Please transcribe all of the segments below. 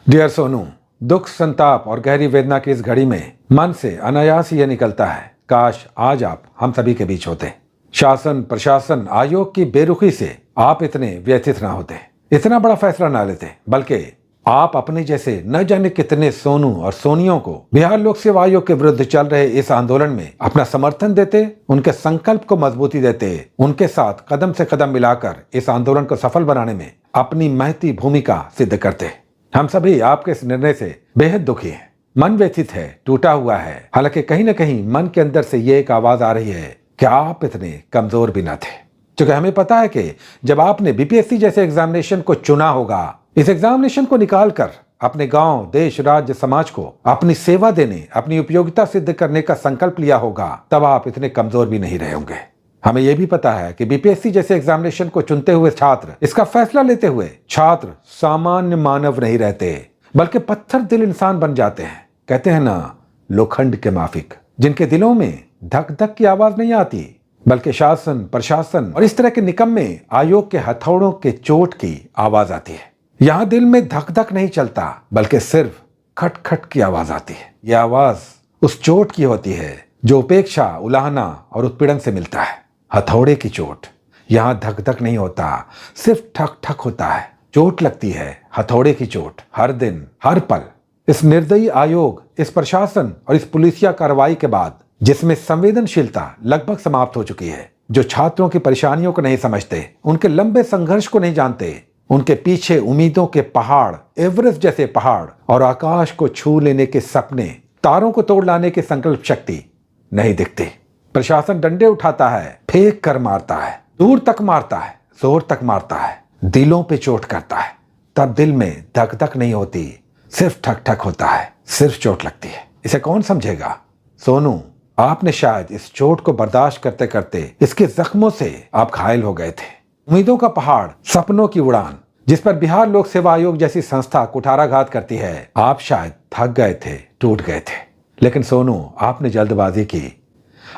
Dear Sonu, दुख, संताप और गहरी वेदना की इस घड़ी में मन से अनायास ही यह निकलता है, काश आज आप हम सभी के बीच होते। शासन, प्रशासन, आयोग की बेरुखी से आप इतने व्यथित ना होते, इतना बड़ा फैसला ना लेते, बल्कि आप अपने जैसे न जाने कितने सोनू और सोनियों को बिहार लोक सेवा आयोग के विरुद्ध चल रहे इस आंदोलन में अपना समर्थन देते, उनके संकल्प को मजबूती देते, उनके साथ कदम से कदम मिलाकर इस आंदोलन को सफल बनाने में अपनी महती भूमिका सिद्ध करते। हम सभी आपके इस निर्णय से बेहद दुखी हैं, मन व्यथित है, टूटा हुआ है। हालांकि कहीं न कहीं मन के अंदर से ये एक आवाज आ रही है कि आप इतने कमजोर भी न थे, क्योंकि हमें पता है कि जब आपने बीपीएससी जैसे एग्जामिनेशन को चुना होगा, इस एग्जामिनेशन को निकाल कर अपने गांव, देश, राज्य, समाज को अपनी सेवा देने, अपनी उपयोगिता सिद्ध करने का संकल्प लिया होगा, तब आप इतने कमजोर भी नहीं रहे होंगे। हमें यह भी पता है कि बीपीएससी जैसे एग्जामिनेशन को चुनते हुए छात्र, इसका फैसला लेते हुए छात्र सामान्य मानव नहीं रहते, बल्कि पत्थर दिल इंसान बन जाते हैं। कहते हैं ना, लोखंड के माफिक, जिनके दिलों में धक धक की आवाज नहीं आती, बल्कि शासन, प्रशासन और इस तरह के निकम्मे आयोग के हथौड़ों के चोट की आवाज आती है। यहां दिल में धक धक नहीं चलता, बल्कि सिर्फ खट खट की आवाज आती है। यह आवाज उस चोट की होती है जो उपेक्षा, उलाहना और उत्पीड़न से मिलता है। हथौड़े की चोट, यहां धक धक नहीं होता, सिर्फ ठक ठक होता है। चोट लगती है, हथौड़े की चोट, हर दिन, हर पल। इस निर्दयी आयोग, इस प्रशासन और इस पुलिसिया कार्रवाई के बाद, जिसमें संवेदनशीलता लगभग समाप्त हो चुकी है, जो छात्रों की परेशानियों को नहीं समझते, उनके लंबे संघर्ष को नहीं जानते, उनके पीछे उम्मीदों के पहाड़, एवरेस्ट जैसे पहाड़ और आकाश को छू लेने के सपने, तारों को तोड़ लाने की संकल्प शक्ति नहीं दिखती। प्रशासन डंडे उठाता है, फेंक कर मारता है, दूर तक मारता है, जोर तक मारता है, दिलों पे चोट करता है। तब दिल में धक धक नहीं होती, सिर्फ ठक ठक होता है, सिर्फ चोट लगती है। इसे कौन समझेगा? सोनू, आपने शायद इस चोट को बर्दाश्त करते करते इसके जख्मों से आप घायल हो गए थे। उम्मीदों का पहाड़, सपनों की उड़ान, जिस पर बिहार लोक सेवा आयोग जैसी संस्था कुठाराघात करती है, आप शायद थक गए थे, टूट गए थे। लेकिन सोनू, आपने जल्दबाजी की।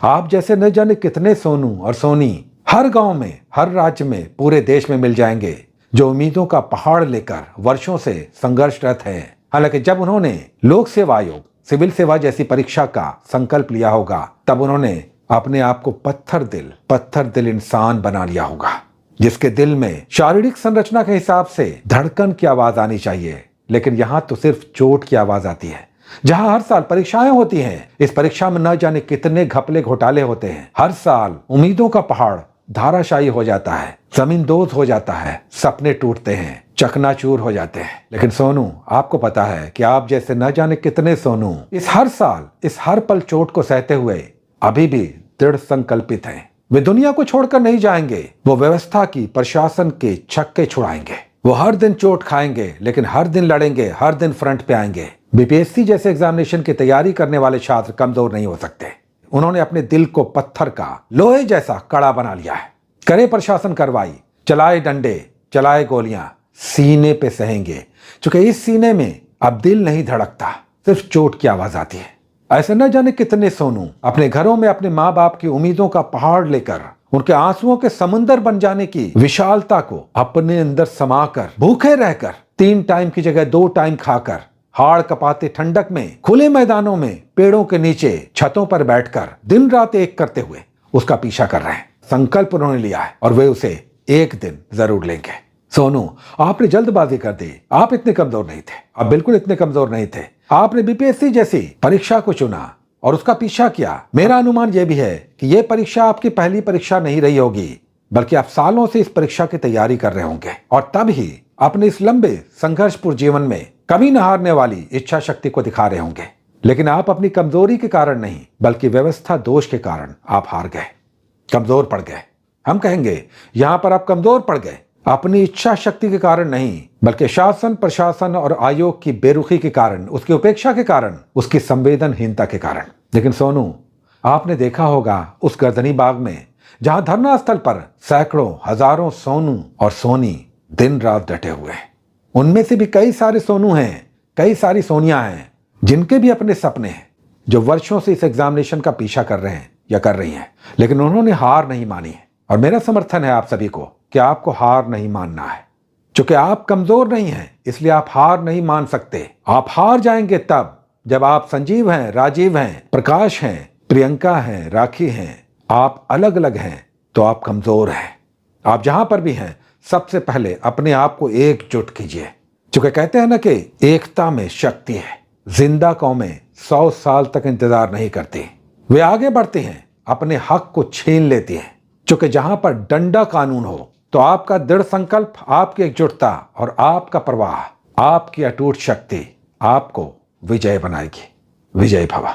आप जैसे न जाने कितने सोनू और सोनी हर गांव में, हर राज्य में, पूरे देश में मिल जाएंगे, जो उम्मीदों का पहाड़ लेकर वर्षों से संघर्षरत हैं। हालांकि जब उन्होंने लोक सेवा आयोग, सिविल सेवा जैसी परीक्षा का संकल्प लिया होगा, तब उन्होंने अपने आप को पत्थर दिल इंसान बना लिया होगा, जिसके दिल में शारीरिक संरचना के हिसाब से धड़कन की आवाज आनी चाहिए। लेकिन यहां तो सिर्फ चोट की आवाज आती है। जहां हर साल परीक्षाएं होती हैं, इस परीक्षा में न जाने कितने घपले घोटाले होते हैं। हर साल उम्मीदों का पहाड़ धाराशायी हो जाता है, जमींदोज हो जाता है, सपने टूटते हैं, चकनाचूर हो जाते हैं। लेकिन सोनू, आपको पता है कि आप जैसे न जाने कितने सोनू इस हर साल, इस हर पल चोट को सहते हुए अभी भी दृढ़ संकल्पित हैं। वे दुनिया को छोड़कर नहीं जाएंगे। वो व्यवस्था की, प्रशासन के छक्के छुड़ाएंगे। वो हर दिन चोट खाएंगे, लेकिन हर दिन लड़ेंगे, हर दिन फ्रंट पे आएंगे। बीपीएससी जैसे एग्जामिनेशन की तैयारी करने वाले छात्र कमजोर नहीं हो सकते। उन्होंने अपने दिल को पत्थर का, लोहे जैसा कड़ा बना लिया है। करे प्रशासन कार्रवाई, चलाए डंडे, चलाए गोलियां, सीने पे सहेंगे, क्योंकि इस सीने में अब दिल नहीं धड़कता, सिर्फ चोट की आवाज आती है। ऐसे न जाने कितने सोनू अपने घरों में अपने माँ बाप की उम्मीदों का पहाड़ लेकर, उनके आंसुओं के समंदर बन जाने की विशालता को अपने अंदर समाकर, भूखे रहकर, 3 टाइम की जगह 2 टाइम खाकर, हाड़ कपाते ठंडक में, खुले मैदानों में, पेड़ों के नीचे, छतों पर बैठकर दिन रात एक करते हुए उसका पीछा कर रहे हैं। संकल्प उन्होंने लिया है और वे उसे एक दिन जरूर लेंगे। सोनू, आपने जल्दबाजी कर दी। आप इतने कमजोर नहीं थे, आप बिल्कुल इतने कमजोर नहीं थे। आपने बीपीएससी जैसी परीक्षा को चुना और उसका पीछा किया। मेरा अनुमान यह भी है कि यह परीक्षा आपकी पहली परीक्षा नहीं रही होगी, बल्कि आप सालों से इस परीक्षा की तैयारी कर रहे होंगे, और तब ही अपने इस लंबे संघर्षपूर्ण जीवन में कभी न हारने वाली इच्छा शक्ति को दिखा रहे होंगे। लेकिन आप अपनी कमजोरी के कारण नहीं, बल्कि व्यवस्था दोष के कारण आप हार गए, कमजोर पड़ गए। हम कहेंगे यहां पर आप कमजोर पड़ गए, अपनी इच्छा शक्ति के कारण नहीं, बल्कि शासन, प्रशासन और आयोग की बेरुखी के कारण, उसकी उपेक्षा के कारण, उसकी संवेदनहीनता के कारण। लेकिन सोनू, आपने देखा होगा उस गर्दनी बाग में, जहां धरना स्थल पर सैकड़ों, हजारों सोनू और सोनी दिन रात डटे हुए हैं। उनमें से भी कई सारे सोनू हैं, कई सारी सोनिया हैं, जिनके भी अपने सपने हैं, जो वर्षों से इस एग्जामिनेशन का पीछा कर रहे हैं या कर रही हैं। लेकिन उन्होंने हार नहीं मानी है, और मेरा समर्थन है आप सभी को कि आपको हार नहीं मानना है। चूंकि आप कमजोर नहीं हैं, इसलिए आप हार नहीं मान सकते। आप हार जाएंगे तब जब आप संजीव हैं, राजीव हैं, प्रकाश हैं, प्रियंका हैं, राखी हैं, आप अलग अलग हैं तो आप कमजोर हैं। आप जहां पर भी हैं, सबसे पहले अपने आप को एकजुट कीजिए। चूंकि कहते हैं ना कि एकता में शक्ति है। जिंदा कौमें 100 साल तक इंतजार नहीं करती, वे आगे बढ़ती हैं, अपने हक को छीन लेती हैं। चूंकि जहां पर डंडा कानून हो तो आपका दृढ़ संकल्प, आपकी एकजुटता और आपका प्रवाह, आपकी अटूट शक्ति आपको विजय बनाएगी। विजय भव।